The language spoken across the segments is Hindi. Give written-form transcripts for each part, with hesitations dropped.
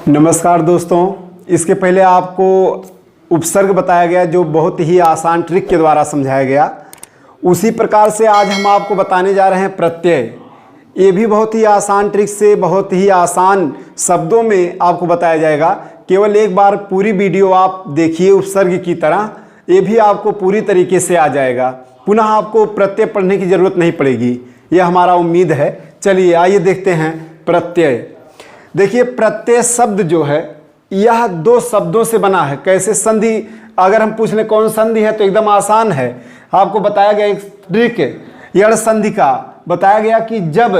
नमस्कार दोस्तों, इसके पहले आपको उपसर्ग बताया गया जो बहुत ही आसान ट्रिक के द्वारा समझाया गया। उसी प्रकार से आज हम आपको बताने जा रहे हैं प्रत्यय। ये भी बहुत ही आसान ट्रिक से बहुत ही आसान शब्दों में आपको बताया जाएगा। केवल एक बार पूरी वीडियो आप देखिए उपसर्ग की तरह, ये भी आपको पूरी तरीके से आ जाएगा। पुनः आपको प्रत्यय पढ़ने की ज़रूरत नहीं पड़ेगी, यह हमारा उम्मीद है। चलिए आइए देखते हैं प्रत्यय। देखिए प्रत्यय शब्द जो है यह दो शब्दों से बना है। कैसे संधि, अगर हम पूछ लें कौन संधि है तो एकदम आसान है। आपको बताया गया एक ट्रिक यड़ संधि का बताया गया कि जब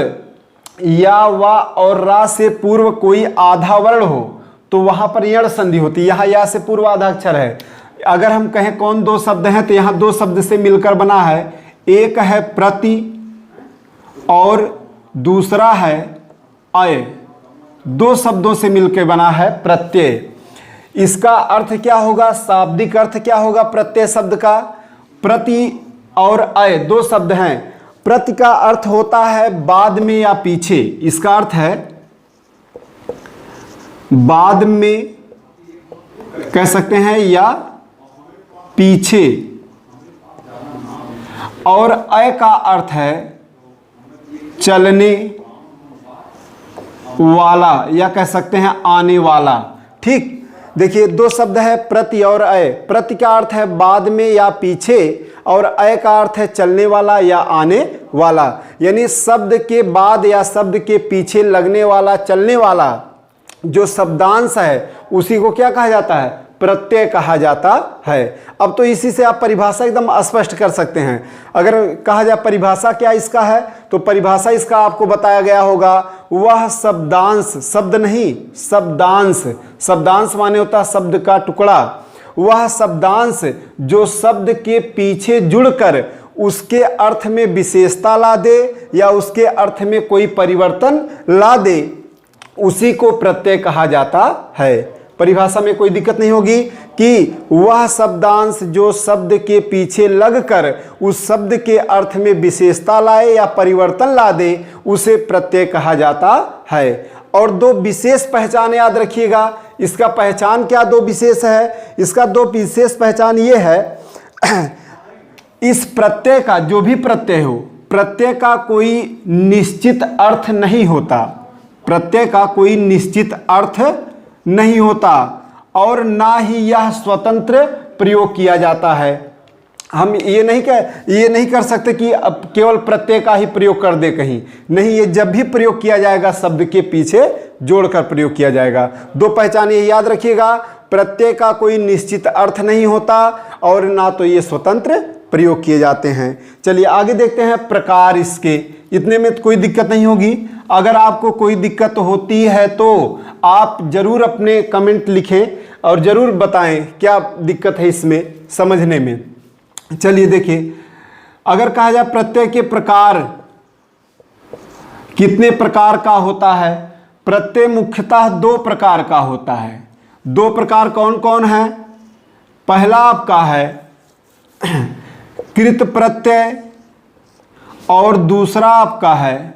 या वा और रा से पूर्व कोई आधा वर्ण हो तो वहां पर यड़ संधि होती है। यहाँ या से पूर्व आधा अक्षर है। अगर हम कहें कौन दो शब्द हैं तो यहाँ दो शब्द से मिलकर बना है। एक है प्रति और दूसरा है अय। दो शब्दों से मिलकर बना है प्रत्यय। इसका अर्थ क्या होगा, शाब्दिक अर्थ क्या होगा प्रत्यय शब्द का? प्रति और अय दो शब्द हैं। प्रति का अर्थ होता है बाद में या पीछे। इसका अर्थ है बाद में कह सकते हैं या पीछे। और अय का अर्थ है चलने वाला या कह सकते हैं आने वाला। ठीक, देखिए दो शब्द है प्रति और अय। प्रति का अर्थ है बाद में या पीछे और अय का अर्थ है चलने वाला या आने वाला। यानी शब्द के बाद या शब्द के पीछे लगने वाला, चलने वाला जो शब्दांश है उसी को क्या कहा जाता है? प्रत्यय कहा जाता है। अब तो इसी से आप परिभाषा एकदम स्पष्ट कर सकते हैं। अगर कहा जाए परिभाषा क्या इसका है तो परिभाषा इसका आपको बताया गया होगा, वह शब्दांश, शब्द नहीं शब्दांश। शब्दांश माने होता है शब्द का टुकड़ा। वह शब्दांश जो शब्द के पीछे जुड़कर उसके अर्थ में विशेषता ला दे या उसके अर्थ में कोई परिवर्तन ला दे, उसी को प्रत्यय कहा जाता है। परिभाषा में कोई दिक्कत नहीं होगी कि वह शब्दांश जो शब्द के पीछे लगकर उस शब्द के अर्थ में विशेषता लाए या परिवर्तन ला दे, उसे प्रत्यय कहा जाता है। और दो विशेष पहचान याद रखिएगा। इसका पहचान क्या दो विशेष है? इसका दो विशेष पहचान ये है, इस प्रत्यय का जो भी प्रत्यय हो, प्रत्यय का कोई निश्चित अर्थ नहीं होता। प्रत्यय का कोई निश्चित अर्थ नहीं होता और ना ही यह स्वतंत्र प्रयोग किया जाता है। हम ये नहीं कर सकते कि अब केवल प्रत्यय का ही प्रयोग कर दे कहीं। नहीं, ये जब भी प्रयोग किया जाएगा शब्द के पीछे जोड़कर प्रयोग किया जाएगा। दो पहचान ये याद रखिएगा, प्रत्यय का कोई निश्चित अर्थ नहीं होता और ना तो ये स्वतंत्र प्रयोग किए जाते हैं। चलिए आगे देखते हैं प्रकार इसके। इतने में कोई दिक्कत नहीं होगी। अगर आपको कोई दिक्कत होती है तो आप जरूर अपने कमेंट लिखें और जरूर बताएं क्या दिक्कत है इसमें समझने में। चलिए देखिए, अगर कहा जाए प्रत्यय के प्रकार कितने प्रकार का होता है? प्रत्यय मुख्यतः दो प्रकार का होता है। दो प्रकार कौन कौन है? पहला आपका है कृत प्रत्यय और दूसरा आपका है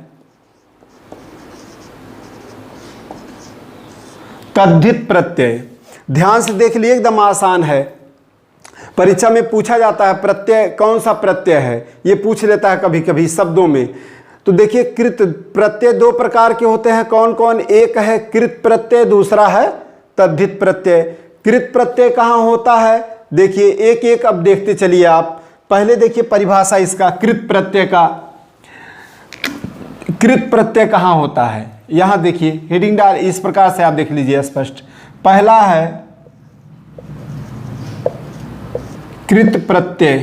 तद्धित प्रत्यय। ध्यान से देख लिए, एकदम आसान है। परीक्षा में पूछा जाता है प्रत्यय कौन सा प्रत्यय है, ये पूछ लेता है कभी कभी शब्दों में। तो देखिए कृत प्रत्यय दो प्रकार के होते हैं। कौन कौन? एक है कृत प्रत्यय, दूसरा है तद्धित प्रत्यय। कृत प्रत्यय कहाँ होता है? देखिए एक एक अब देखते चलिए आप। पहले देखिए परिभाषा इसका कृत प्रत्यय का। कृत प्रत्यय कहाँ होता है? यहां देखिए हेडिंग डाल, इस प्रकार से आप देख लीजिए स्पष्ट। पहला है कृत प्रत्यय।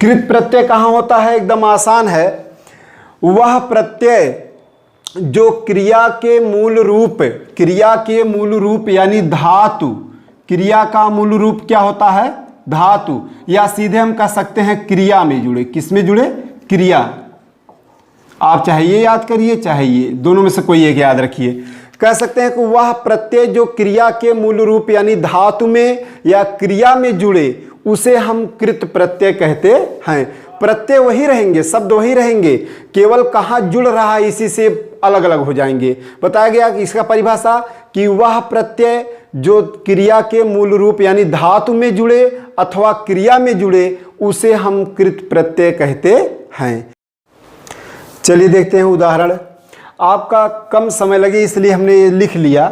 कृत प्रत्यय कहाँ होता है? एकदम आसान है। वह प्रत्यय जो क्रिया के मूल रूप यानी धातु, क्रिया का मूल रूप क्या होता है? धातु, या सीधे हम कह सकते हैं क्रिया में जुड़े। किस में जुड़े? क्रिया। आप चाहे ये याद करिए चाहे ये, दोनों में से कोई एक याद रखिए। कह सकते हैं कि वह प्रत्यय जो क्रिया के मूल रूप यानी धातु में या क्रिया में जुड़े, उसे हम कृत प्रत्यय कहते हैं। प्रत्यय वही रहेंगे, शब्द वही रहेंगे, केवल कहाँ जुड़ रहा है इसी से अलग अलग हो जाएंगे। बताया गया कि इसका परिभाषा कि वह प्रत्यय जो क्रिया के मूल रूप यानी धातु में जुड़े अथवा क्रिया में जुड़े उसे हम कृत प्रत्यय कहते हैं। चलिए देखते हैं उदाहरण। आपका कम समय लगे इसलिए हमने ये लिख लिया,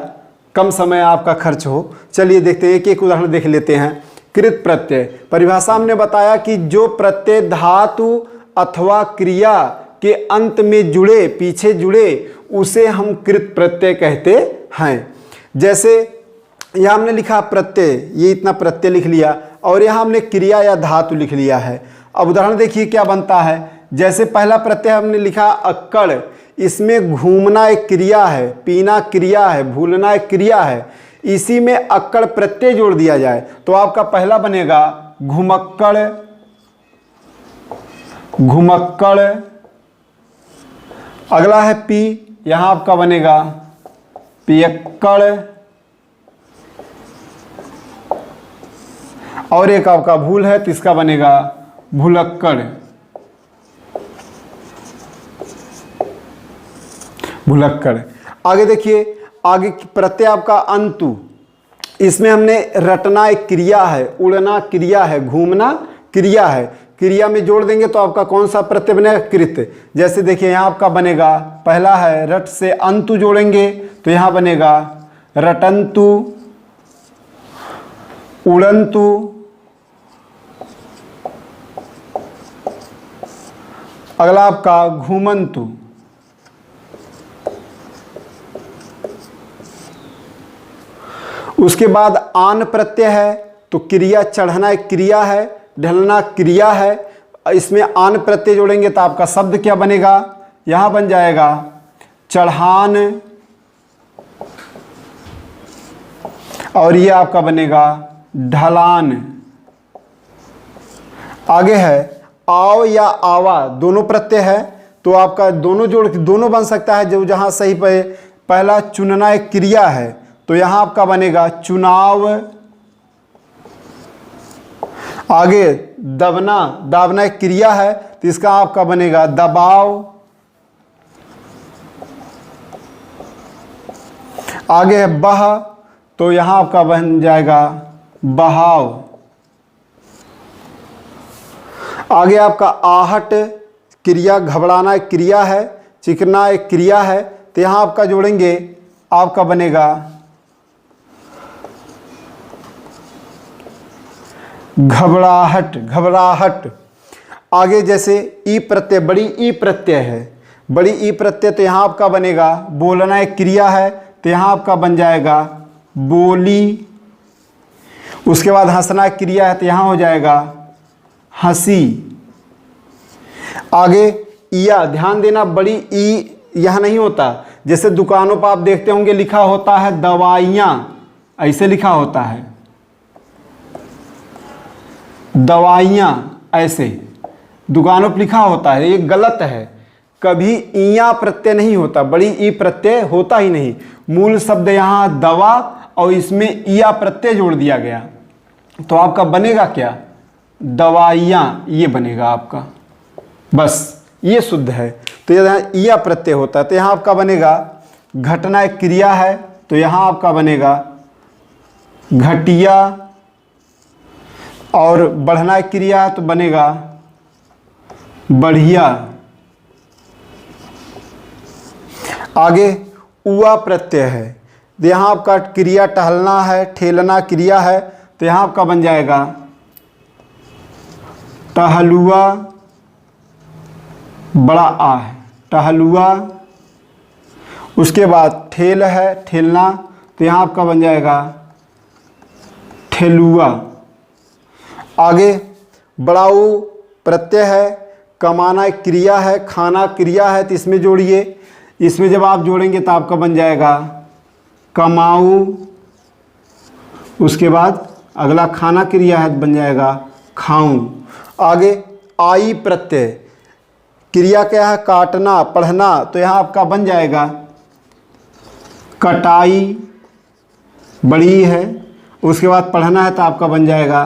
कम समय आपका खर्च हो। चलिए देखते हैं, एक एक उदाहरण देख लेते हैं। कृत प्रत्यय परिभाषा हमने बताया कि जो प्रत्यय धातु अथवा क्रिया के अंत में जुड़े, पीछे जुड़े, उसे हम कृत प्रत्यय कहते हैं। जैसे यहाँ हमने लिखा प्रत्यय, ये इतना प्रत्यय लिख लिया, और यहाँ हमने क्रिया या धातु लिख लिया है। अब उदाहरण देखिए क्या बनता है। जैसे पहला प्रत्यय हमने लिखा अक्कड़, इसमें घूमना एक क्रिया है, पीना क्रिया है, भूलना एक क्रिया है, इसी में अक्कड़ प्रत्यय जोड़ दिया जाए तो आपका पहला बनेगा घुमक्कड़, घुमक्कड़। अगला है पी, यहां आपका बनेगा पियक्कड़, और एक आपका भूल है तो इसका बनेगा भुलक्कड़, भुलक्कड़। आगे देखिए, आगे प्रत्यय आपका अंतु, इसमें हमने रटना एक क्रिया है, उड़ना क्रिया है, घूमना क्रिया है, क्रिया में जोड़ देंगे तो आपका कौन सा प्रत्यय बनेगा? कृत। जैसे देखिए यहाँ आपका बनेगा, पहला है रट से अंतु जोड़ेंगे तो यहाँ बनेगा रटंतु, उड़ंतु, अगला आपका घूमंतु। उसके बाद आन प्रत्यय है तो क्रिया, चढ़ना एक क्रिया है, ढलना क्रिया है, इसमें आन प्रत्यय जोड़ेंगे तो आपका शब्द क्या बनेगा? यहां बन जाएगा चढ़ान, और ये आपका बनेगा ढलान। आगे है आओ या आवा, दोनों प्रत्यय है तो आपका दोनों जोड़, दोनों बन सकता है। जो जहां सही पे पहला चुनना एक क्रिया है तो यहां आपका बनेगा चुनाव। आगे दबना, दाबना एक क्रिया है तो इसका आपका बनेगा दबाव। आगे है बह तो यहां आपका बन जाएगा बहाव। आगे आपका आहट क्रिया, घबराना एक क्रिया है, चिकना एक क्रिया है तो यहां आपका जोड़ेंगे, आपका बनेगा घबराहट, घबराहट। आगे जैसे ई प्रत्यय, बड़ी ई प्रत्यय है, बड़ी ई प्रत्यय तो यहाँ आपका बनेगा बोलना एक क्रिया है तो यहाँ आपका बन जाएगा बोली। उसके बाद हंसना एक क्रिया है तो यहाँ हो जाएगा हंसी। आगे ईया, ध्यान देना बड़ी ई यहाँ नहीं होता, जैसे दुकानों पर आप देखते होंगे लिखा होता है दवाइयाँ, ऐसे लिखा होता है दवाइयाँ, ऐसे दुकानों पर लिखा होता है, ये गलत है। कभी ईया प्रत्यय नहीं होता, बड़ी ई प्रत्यय होता ही नहीं। मूल शब्द यहाँ दवा और इसमें ईया प्रत्यय जोड़ दिया गया तो आपका बनेगा क्या? दवाइयाँ, ये बनेगा आपका, बस ये शुद्ध है। तो यहाँ ईया प्रत्यय होता है तो यहाँ आपका बनेगा घटना एक क्रिया है तो यहाँ आपका बनेगा घटिया, और बढ़ना एक क्रिया तो बनेगा बढ़िया। आगे उआ प्रत्यय है तो यहाँ आपका क्रिया टहलना है, ठेलना क्रिया है तो यहाँ आपका बन जाएगा टहलुआ, बड़ा आ है टहलुआ। उसके बाद ठेल है, ठेलना तो यहाँ आपका बन जाएगा ठेलुआ। आगे बड़ाऊ प्रत्यय है, कमाना एक क्रिया है, खाना क्रिया है तो इसमें जोड़िए, इसमें जब आप जोड़ेंगे तो आपका बन जाएगा कमाऊ। उसके बाद अगला खाना क्रिया है तो बन जाएगा खाऊं। आगे आई प्रत्यय, क्रिया क्या है? काटना, पढ़ना तो यहाँ आपका बन जाएगा कटाई, बड़ी है। उसके बाद पढ़ना है तो आपका बन जाएगा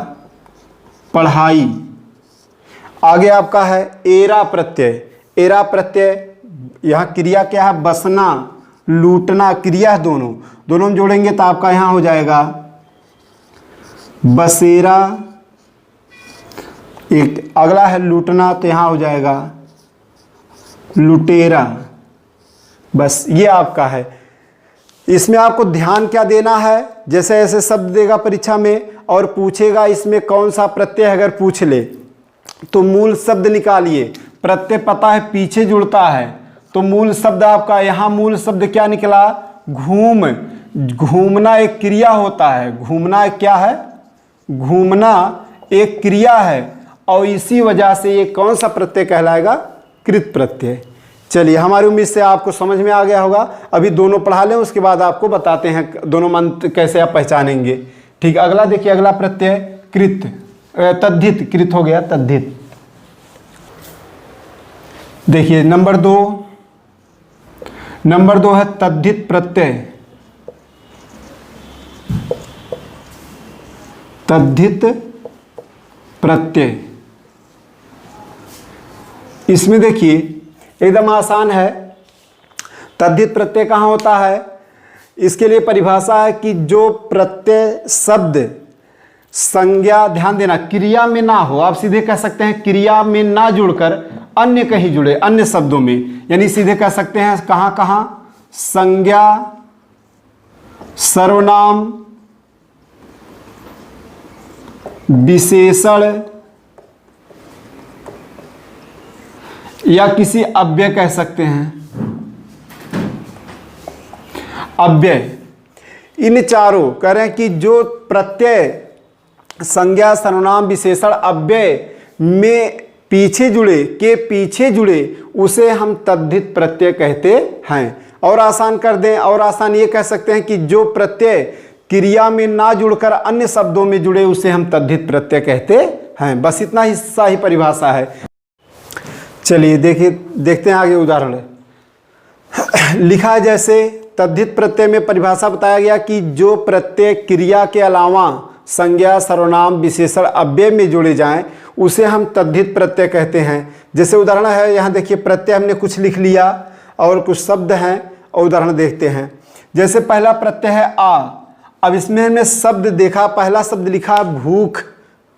पढ़ाई। आगे आपका है एरा प्रत्यय। एरा प्रत्यय, यहाँ क्रिया क्या है? बसना, लूटना, क्रिया है दोनों, दोनों में जोड़ेंगे तो आपका यहाँ हो जाएगा बसेरा। एक अगला है लूटना, तो यहाँ हो जाएगा लुटेरा। बस ये आपका है। इसमें आपको ध्यान क्या देना है, जैसे ऐसे शब्द देगा परीक्षा में और पूछेगा इसमें कौन सा प्रत्यय, अगर पूछ ले तो मूल शब्द निकालिए। प्रत्यय पता है पीछे जुड़ता है, तो मूल शब्द आपका यहाँ मूल शब्द क्या निकला? घूम। घूमना एक क्रिया होता है, घूमना एक क्या है? घूमना एक क्रिया है, और इसी वजह से ये कौन सा प्रत्यय कहलाएगा? कृत प्रत्यय। चलिए, हमारी उम्मीद से आपको समझ में आ गया होगा। अभी दोनों पढ़ा लें, उसके बाद आपको बताते हैं दोनों मंत्र कैसे आप पहचानेंगे। ठीक, अगला देखिए, अगला प्रत्यय कृत, तद्धित। कृत हो गया, तद्धित। देखिए नंबर दो है तद्धित प्रत्यय। तद्धित प्रत्यय, इसमें देखिए एकदम आसान है। तद्धित प्रत्यय कहाँ होता है? इसके लिए परिभाषा है कि जो प्रत्यय शब्द संज्ञा, ध्यान देना, क्रिया में ना हो। आप सीधे कह सकते हैं क्रिया में ना जुड़कर अन्य कहीं जुड़े, अन्य शब्दों में, यानी सीधे कह सकते हैं कहाँ कहाँ? संज्ञा, सर्वनाम, विशेषण या किसी अव्यय कह सकते हैं। अव्यय, इन चारों कह रहे हैं कि जो प्रत्यय संज्ञा, सर्वनाम, विशेषण, अव्यय में पीछे जुड़े उसे हम तद्धित प्रत्यय कहते हैं। और आसान कर दें, और आसान ये कह सकते हैं कि जो प्रत्यय क्रिया में ना जुड़कर अन्य शब्दों में जुड़े उसे हम तद्धित प्रत्यय कहते हैं। बस इतना हिस्सा ही परिभाषा है। चलिए देखते हैं आगे उदाहरण। लिखा है जैसे तद्धित प्रत्यय में परिभाषा बताया गया कि जो प्रत्यय क्रिया के अलावा संज्ञा, सर्वनाम, विशेषण, अव्यय में जुड़े जाएं उसे हम तद्धित प्रत्यय कहते हैं। जैसे उदाहरण है, यहाँ देखिए प्रत्यय हमने कुछ लिख लिया और कुछ शब्द हैं, और उदाहरण देखते हैं। जैसे पहला प्रत्यय है आ। अब इसमें हमने शब्द देखा, पहला शब्द लिखा भूख,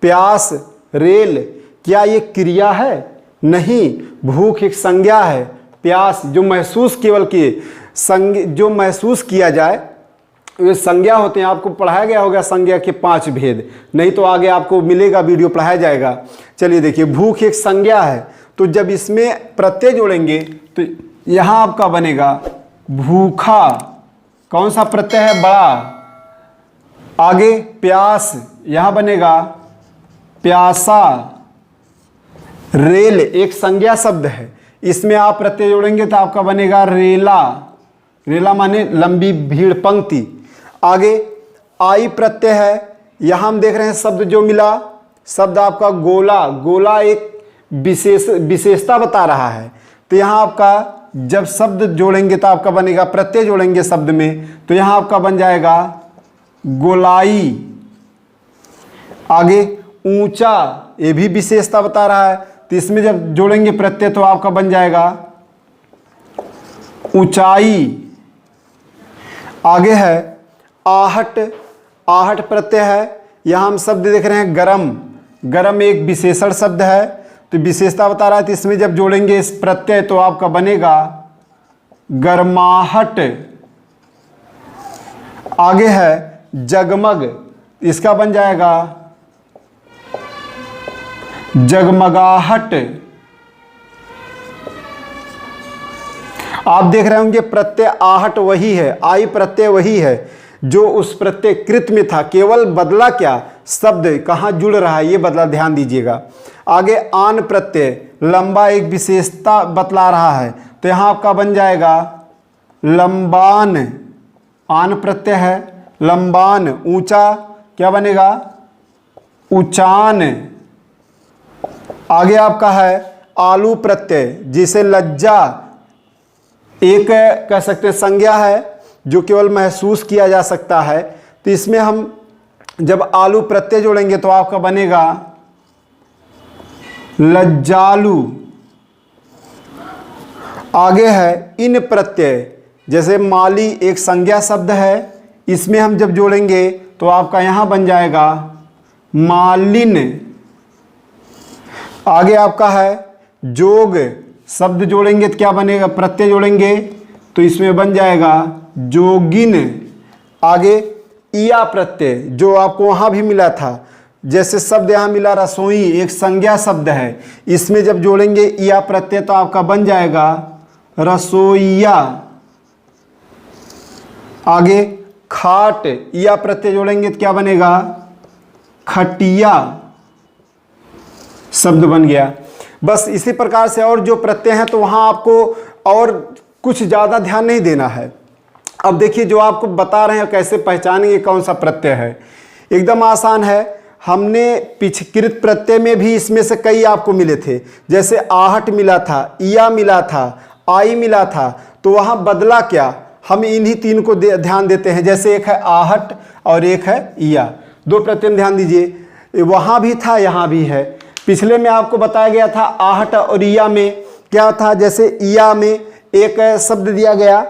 प्यास, रेल। क्या ये क्रिया है? नहीं, भूख एक संज्ञा है, प्यास जो महसूस केवल किए जो महसूस किया जाए वे संज्ञा होते हैं। आपको पढ़ाया गया होगा संज्ञा के 5 भेद, नहीं तो आगे आपको मिलेगा, वीडियो पढ़ाया जाएगा। चलिए देखिए, भूख एक संज्ञा है, तो जब इसमें प्रत्यय जोड़ेंगे तो यहाँ आपका बनेगा भूखा। कौन सा प्रत्यय है? बड़ा। आगे प्यास, यहाँ बनेगा प्यासा। रेल एक संज्ञा शब्द है, इसमें आप प्रत्यय जोड़ेंगे तो आपका बनेगा रेला। रेला माने लंबी भीड़, पंक्ति। आगे आई प्रत्यय है, यहाँ हम देख रहे हैं शब्द जो मिला, शब्द आपका गोला। गोला एक विशेषता बता रहा है, तो यहाँ आपका जब शब्द जोड़ेंगे तो आपका बनेगा, प्रत्यय जोड़ेंगे शब्द में तो यहाँ आपका बन जाएगा गोलाई। आगे ऊंचा, ये भी विशेषता बता रहा है, तो इसमें जब जोड़ेंगे प्रत्यय तो आपका बन जाएगा ऊंचाई। आगे है आहट। आहट प्रत्यय है, यहाँ हम शब्द देख रहे हैं गरम। गरम एक विशेषण शब्द है, तो विशेषता बता रहा है, तो इसमें जब जोड़ेंगे इस प्रत्यय तो आपका बनेगा गर्माहट। आगे है जगमग, इसका बन जाएगा जगमगाहट। आप देख रहे होंगे प्रत्यय आहट वही है, आई प्रत्यय वही है जो उस प्रत्यय कृत में था, केवल बदला क्या? शब्द कहाँ जुड़ रहा है ये बदला, ध्यान दीजिएगा। आगे आन प्रत्यय, लंबा एक विशेषता बतला रहा है, तो यहाँ आपका बन जाएगा लंबान। आन प्रत्यय है, लंबान। ऊंचा क्या बनेगा? ऊंचान। आगे आपका है आलू प्रत्यय, जिसे लज्जा एक कह सकते हैं संज्ञा है जो केवल महसूस किया जा सकता है, तो इसमें हम जब आलू प्रत्यय जोड़ेंगे तो आपका बनेगा लज्जालु। आगे है इन प्रत्यय, जैसे माली एक संज्ञा शब्द है, इसमें हम जब जोड़ेंगे तो आपका यहां बन जाएगा मालिन। आगे आपका है जोग, शब्द जोड़ेंगे तो क्या बनेगा, प्रत्यय जोड़ेंगे तो इसमें बन जाएगा जोगिन। आगे इया प्रत्यय, जो आपको वहां भी मिला था, जैसे शब्द यहां मिला रसोई, एक संज्ञा शब्द है, इसमें जब जोड़ेंगे इया प्रत्यय तो आपका बन जाएगा रसोइया। आगे खाट, इया प्रत्यय जोड़ेंगे तो क्या बनेगा, खटिया शब्द बन गया। बस इसी प्रकार से और जो प्रत्यय हैं तो वहां आपको और कुछ ज्यादा ध्यान नहीं देना है। अब देखिए जो आपको बता रहे हैं कैसे पहचानेंगे कौन सा प्रत्यय है, एकदम आसान है। हमने पिछकृत प्रत्यय में भी इसमें से कई आपको मिले थे, जैसे आहट मिला था, इया मिला था, आई मिला था, तो वहां बदला क्या, हम इन्हीं तीन को ध्यान देते हैं। जैसे एक है आहट और एक है इया, दो प्रत्यय ध्यान दीजिए, वहां भी था यहां भी है। पिछले में आपको बताया गया था आहट और इया में क्या था, जैसे इया में एक शब्द दिया गया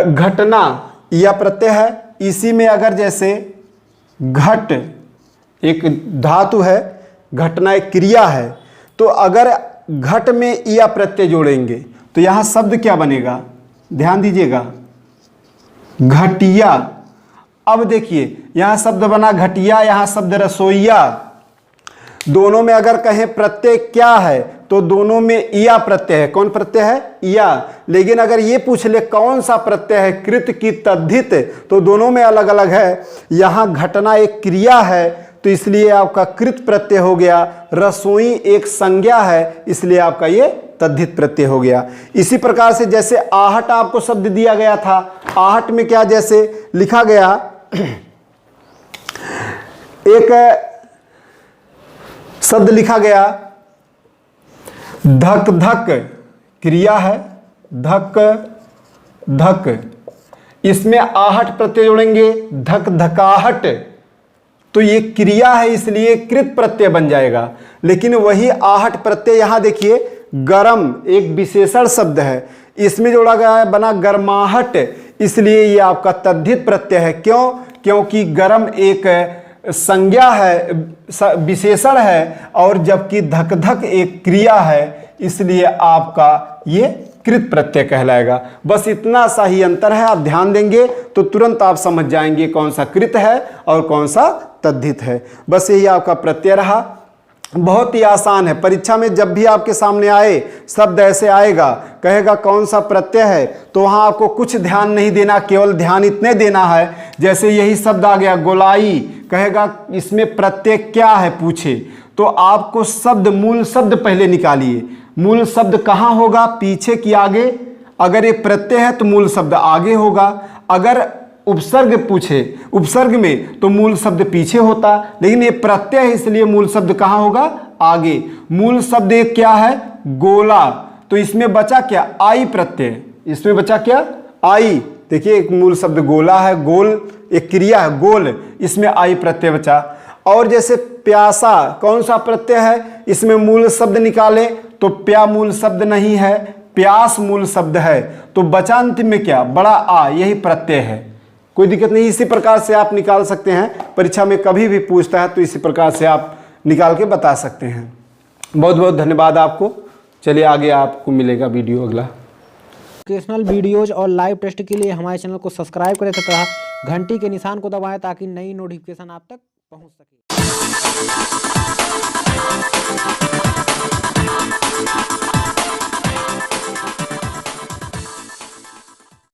घटना, इया प्रत्यय है, इसी में अगर जैसे घट एक धातु है, घटना एक क्रिया है, तो अगर घट में इया प्रत्यय जोड़ेंगे तो यहां शब्द क्या बनेगा, ध्यान दीजिएगा, घटिया। अब देखिए यहां शब्द बना घटिया, यहां शब्द रसोइया। दोनों में अगर कहें प्रत्यय क्या है तो दोनों में इया प्रत्यय है। कौन प्रत्यय है, इया। लेकिन अगर ये पूछ ले कौन सा प्रत्यय है, कृत की तद्धित, तो दोनों में अलग अलग है। यहां घटना एक क्रिया है तो इसलिए आपका कृत प्रत्यय हो गया, रसोई एक संज्ञा है इसलिए आपका ये तद्धित प्रत्यय हो गया। इसी प्रकार से जैसे आहट आपको शब्द दिया गया था, आहट में क्या जैसे लिखा गया, एक शब्द लिखा गया धक धक, क्रिया है धक धक, इसमें आहट प्रत्यय जोड़ेंगे धक धकाहट, तो ये क्रिया है इसलिए कृत प्रत्यय बन जाएगा। लेकिन वही आहट प्रत्यय यहां देखिए गरम एक विशेषण शब्द है, इसमें जोड़ा गया है बना गर्माहट, इसलिए ये आपका तद्धित प्रत्यय है। क्यों, क्योंकि गरम एक संज्ञा है, विशेषण है, और जबकि धक धक एक क्रिया है इसलिए आपका ये कृत प्रत्यय कहलाएगा। बस इतना सा ही अंतर है, आप ध्यान देंगे तो तुरंत आप समझ जाएंगे कौन सा कृत है और कौन सा तद्धित है। बस यही आपका प्रत्यय रहा, बहुत ही आसान है। परीक्षा में जब भी आपके सामने आए शब्द ऐसे आएगा, कहेगा कौन सा प्रत्यय है, तो वहां आपको कुछ ध्यान नहीं देना, केवल ध्यान इतने देना है, जैसे यही शब्द आ गया गोलाई, कहेगा इसमें प्रत्यय क्या है पूछे, तो आपको शब्द मूल शब्द पहले निकालिए। मूल शब्द कहाँ होगा, पीछे की आगे। अगर ये प्रत्यय है तो मूल शब्द आगे होगा, अगर उपसर्ग पूछे उपसर्ग में तो मूल शब्द पीछे होता, लेकिन ये प्रत्यय है इसलिए मूल शब्द कहाँ होगा, आगे। मूल शब्द एक क्या है, गोला, तो इसमें बचा क्या, आई प्रत्यय, इसमें बचा क्या, आई। देखिए एक मूल शब्द गोला है, गोल एक क्रिया है गोल, इसमें आई प्रत्यय बचा। और जैसे प्यासा कौन सा प्रत्यय है, इसमें मूल शब्द निकाले तो प्या मूल शब्द नहीं है, प्यास मूल शब्द है, तो बचा अंतिम में क्या, बड़ा आ, यही प्रत्यय है। कोई दिक्कत नहीं, इसी प्रकार से आप निकाल सकते हैं। परीक्षा में कभी भी पूछता है तो इसी प्रकार से आप निकाल के बता सकते हैं। बहुत बहुत धन्यवाद आपको। चलिए आगे आपको मिलेगा वीडियो अगला। एजुकेशनल वीडियोज और लाइव टेस्ट के लिए हमारे चैनल को सब्सक्राइब करें तथा घंटी के निशान को दबाएं ताकि नई नोटिफिकेशन आप तक पहुंच सके।